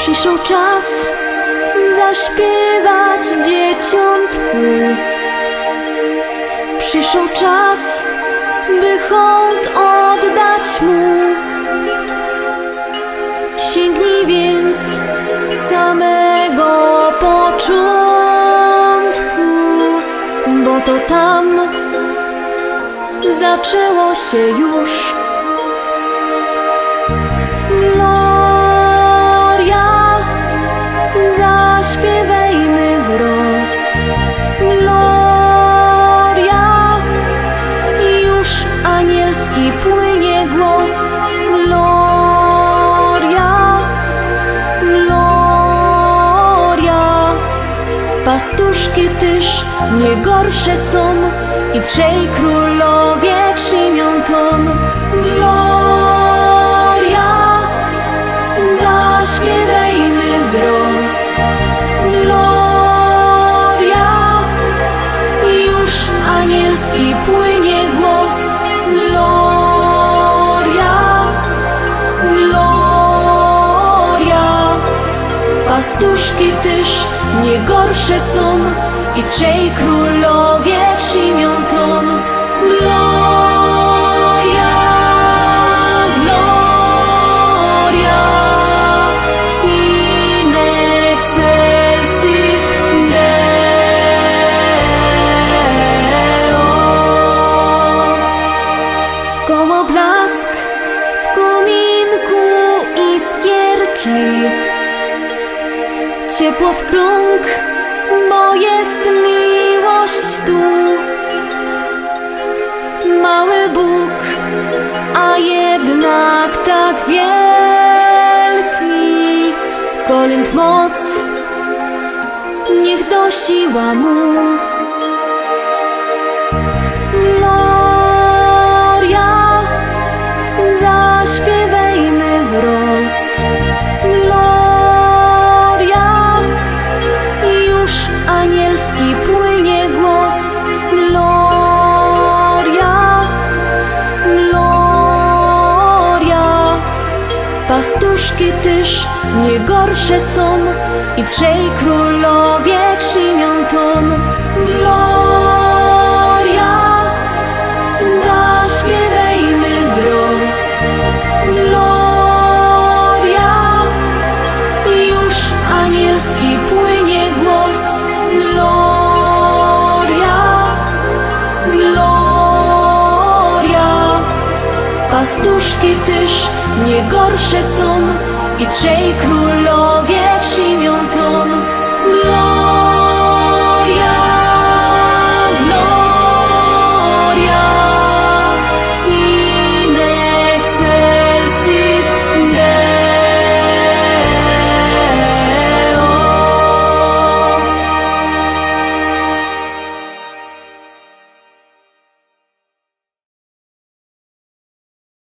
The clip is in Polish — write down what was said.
Przyszł czas zaśpiewać dzieciątku. Przyszł czas, by hołd oddać mu. Sięgnij więc samego początku, bo to tam zaczęło się już. Gloria, zaśpiewajmy wraz. Gloria, już anielski płynie głos. Gloria, Gloria, pastuszki też nie gorsze są i trzej królowie czynią tom. Gloria, zaśpiewajmy wraz. Gloria, już anielski płynie głos. Gloria, Gloria, pastuszki też nie gorsze są i trzej królowie czynią tom. Gloria, Gloria, in excelsis Deo. Wkoło blask, w kominku iskierki, ciepło w krąg, bo jest miłość tu. Mały Bóg, a jednak tak wielki. Kolęd moc niech dosiła mu. Gloria, zaśpiewajmy wraz. Gloria, już anielski płynie głos. Gloria, Gloria, pastuszki też nie gorsze są i trzej królowie czynią tom. Gloria, zaśpiewajmy wraz. Gloria, już anielski płynie głos. Gloria, Gloria, pastuszki też nie gorsze są i trzej królowie czynią to.